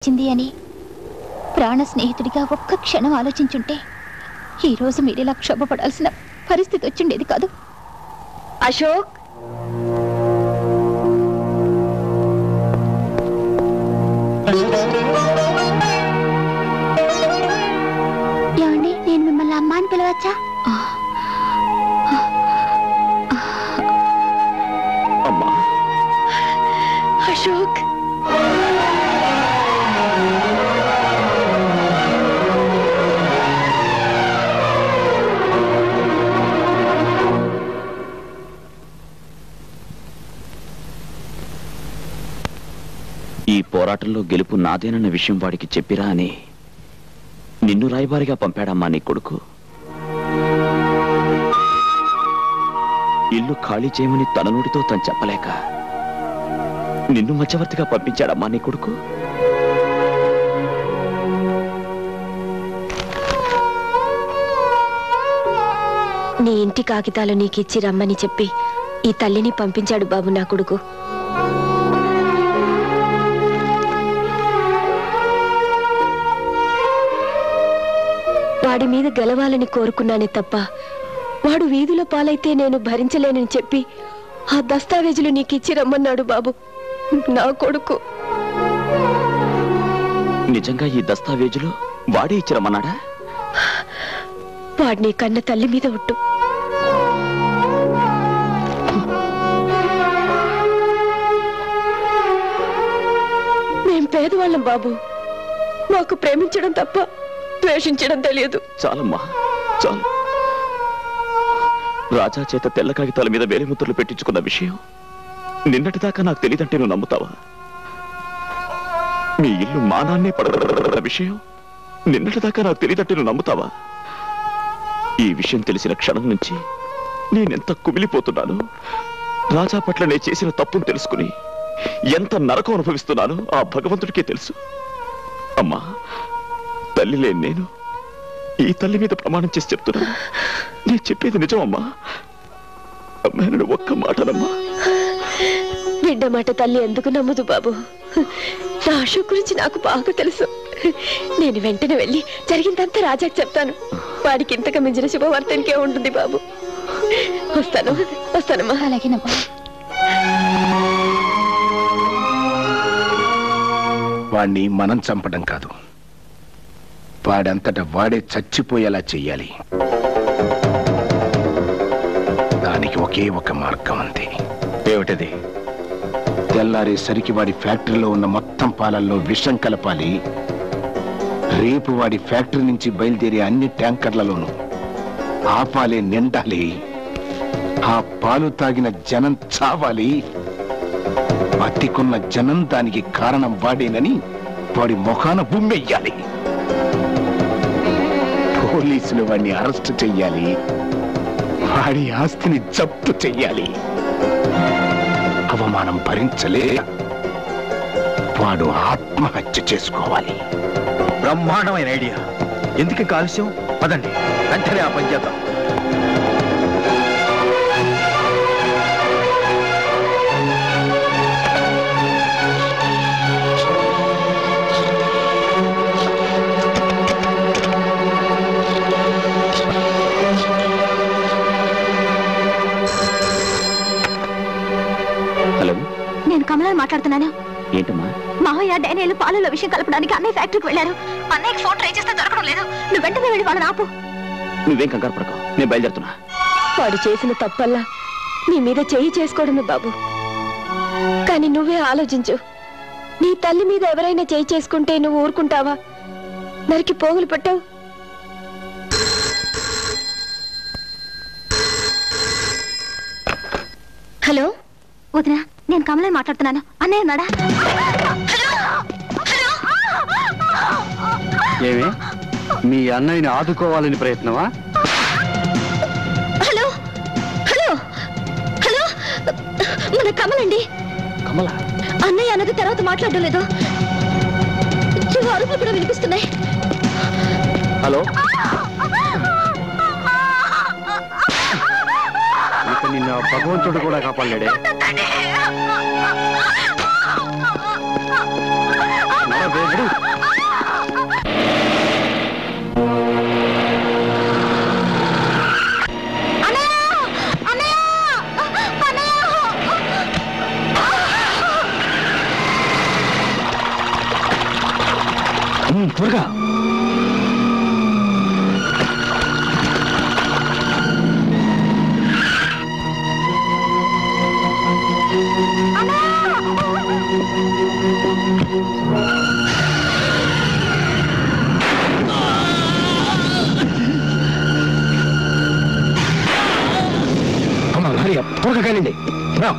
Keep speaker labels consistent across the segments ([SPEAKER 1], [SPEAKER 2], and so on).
[SPEAKER 1] చింది అని ప్రాణ స్నేహితుడిగా ఒక్క క్షణం ఆలోచించుంటే ఈ రోజు మీరిలా క్షోభపడాల్సిన పరిస్థితి వచ్చిండేది కాదు.
[SPEAKER 2] అశోక్,
[SPEAKER 1] ఏమండి, నేను మిమ్మల్ని అమ్మ అని పిలవచ్చా?
[SPEAKER 3] అమ్మా.
[SPEAKER 2] అశోక్,
[SPEAKER 3] ఈ పోరాటంలో గెలుపు నాదేనన్న విషయం వాడికి చెప్పిరా అని నిన్ను రాయబారిగా పంపాడమ్మా నీ కొడుకు. ఇల్లు ఖాళీ చేయమని తన నోటితో తను చెప్పలేక నిన్ను మధ్యవర్తిగా పంపించాడమ్మా నీ కొడుకు.
[SPEAKER 2] నీ ఇంటి కాగితాలు నీకిచ్చి రమ్మని చెప్పి ఈ తల్లిని పంపించాడు బాబు నా కొడుకు. వాడి మీద గెలవాలని కోరుకున్నానే తప్ప వాడు వీధుల పాలైతే నేను భరించలేనని చెప్పి ఆ దస్తావేజులు నీకిచ్చి రమ్మన్నాడు బాబు నా కొడుకు.
[SPEAKER 3] నిజంగా ఈ దస్తావేజులు వాడే ఇచ్చిరమ్మన్నాడా?
[SPEAKER 2] వాడిని కన్న తల్లి మీద ఒట్టు. మేం పేదవాళ్ళం బాబు, మాకు ప్రేమించడం తప్ప ద్వేషించడం తెలియదు.
[SPEAKER 3] చాలమ్మా, చాలు. రాజా చేత తెల్ల కాగితాల మీద వేలిముద్రలు పెట్టించుకున్న విషయం నిన్నటిదాకా నాకు తెలియదంటే నువ్వు నమ్ముతావా? మీ ఇల్లు మానాన్నే పడగొట్టిన విషయం నిన్నటిదాకా నాకు తెలియదంటే నువ్వు నమ్ముతావా? ఈ విషయం తెలిసిన క్షణం నుంచి నేనెంత కుమిలిపోతున్నాను. రాజా పట్ల నేను చేసిన తప్పును తెలుసుకుని ఎంత నరకం అనుభవిస్తున్నానో ఆ భగవంతుడికే తెలుసు. అమ్మా, తల్లి లేని నేను ఈ తల్లి మీద ప్రమాణం చేసి చెప్తున్నా, నేను చెప్పేది నిజమమ్మా. అమ్మాయిని ఒక్క మాటనమ్మా.
[SPEAKER 2] బిడ్డ మాట తల్లి ఎందుకు నమ్మదు బాబు? నా అశోక్ గురించి నాకు బాగా తెలుసు. నేను వెంటనే వెళ్ళి జరిగిందంతా రాజాకి చెప్తాను. వాడికి ఇంతగా మించిన శుభవార్త ఇంకే ఉంటుంది బాబు. వస్తానమ్మా.
[SPEAKER 1] అలాగేనమ్మా.
[SPEAKER 4] వాణ్ణి మనం చంపడం కాదు, వాడంతట వాడే చచ్చిపోయేలా చెయ్యాలి. దానికి ఒకే ఒక మార్గం ఉంది. ఏమిటది? తెల్లారేసరికి వాడి ఫ్యాక్టరీలో ఉన్న మొత్తం పాలల్లో విషం కలపాలి. రేపు వాడి ఫ్యాక్టరీ నుంచి బయలుదేరే అన్ని ట్యాంకర్లలోనూ ఆ పాలే నిండాలి. ఆ పాలు తాగిన జనం చావాలి. బతికున్న జనం దానికి కారణం వాడేనని వాడి ముఖాన బుమ్మెయ్యాలి. పోలీసులు వాడిని అరెస్ట్ చెయ్యాలి. వాడి ఆస్తిని జప్తు చెయ్యాలి. అవమానం భరించలే వాడు ఆత్మహత్య చేసుకోవాలి.
[SPEAKER 5] బ్రహ్మాండమైన ఐడియా. ఎందుకు కాలుష్యం? పదండి, వెంటనే ఆ పని చేద్దాం.
[SPEAKER 3] హలో,
[SPEAKER 1] నేను కమలని మాట్లాడుతున్నాను.
[SPEAKER 3] ఏంటమ్మా?
[SPEAKER 1] మావయ్య డైనేలు పాలలో విషయం కలపడానికి అన్నయ్య ఫ్యాక్టరీకి వెళ్ళారు. అన్నయ్యకి ఫోన్ ట్రై చేస్తే దొరకడం లేదు. నువ్వు వెంటనే వెళ్ళి వాళ్ళని ఆపు.
[SPEAKER 3] నువ్వేం కంగారు పడకు, నేను బయలుదేరుతున్నా.
[SPEAKER 2] వాడు చేసిన తప్పల్లా నీ మీద చెయ్యి చేసుకోవడమే బాబు. కానీ నువ్వే ఆలోచించు. నీ తల్లి మీద ఎవరైనా చెయ్యి చేసుకుంటే నువ్వు ఊరుకుంటావా? నరికి పోగులు పట్టావు.
[SPEAKER 1] హలో వదినా, నేను కమలని మాట్లాడుతున్నాను. అన్నయ్య ఉన్నాడా?
[SPEAKER 5] ఏమి, మీ అన్నయ్యని ఆదుకోవాలని ప్రయత్నమా?
[SPEAKER 1] హలో హలో హలో, మన కమలండి.
[SPEAKER 3] కమల?
[SPEAKER 1] అన్నయ్య అన్నది తర్వాత మాట్లాడడం లేదు. అరుపులు కూడా వినిపిస్తున్నాయి.
[SPEAKER 5] హలో, ఇక నిన్న భగవంతుడు కూడా కాపాడలేడే. త్వరగా త్వరగా కానివ్వండి రా.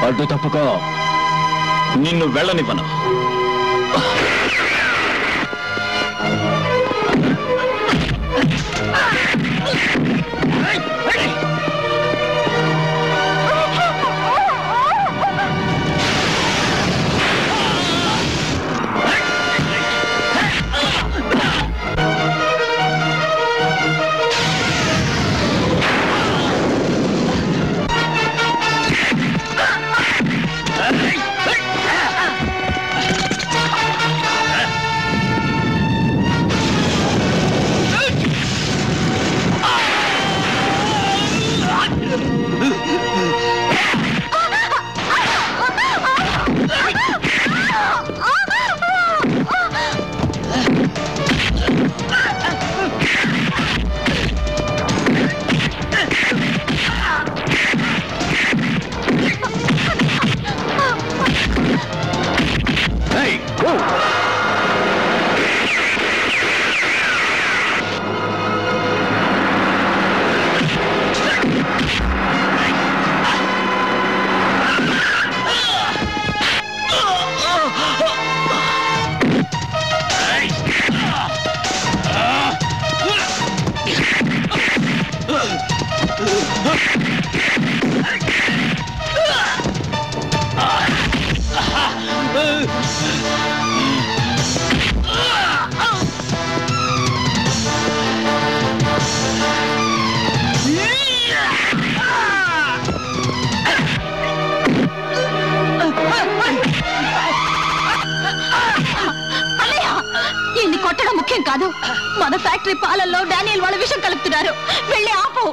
[SPEAKER 3] అడ్డు తప్పుకో, నిన్ను వెళ్ళనివ్వను.
[SPEAKER 1] కొట్టడం ముఖ్యం కాదు. మన ఫ్యాక్టరీ పాలల్లో డానియల్ వాళ్ళ విషం కలుపుతున్నారు. వెళ్ళి ఆపు.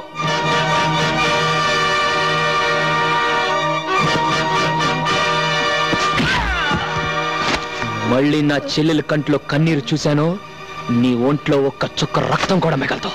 [SPEAKER 5] మళ్ళీ నా చెల్లెల కంట్లో కన్నీరు చూశాను, నీ ఒంట్లో ఒక్క చుక్క రక్తం కూడా మిగలదు.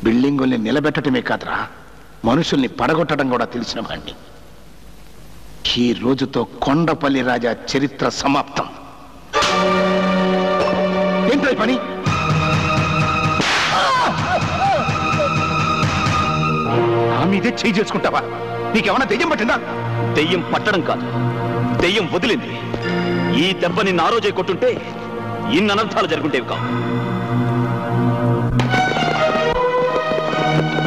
[SPEAKER 4] బిల్డింగుల్ని నిలబెట్టడమే కాదురా, మనుషుల్ని పడగొట్టడం కూడా తెలిసిన వాణ్ణి. ఈ రోజుతో కొండపల్లి రాజా చరిత్ర సమాప్తం. ఏంటో ఈ పని? నా మీదే చేయి చేసుకుంటావా? నీకేమన్నా దెయ్యం పట్టిందా?
[SPEAKER 3] దెయ్యం పట్టడం కాదు, దెయ్యం వదిలింది. ఈ దెబ్బ నిన్ను ఆ రోజే కొట్టుంటే ఇన్ని అనర్థాలు జరుగుంటేవి కావు.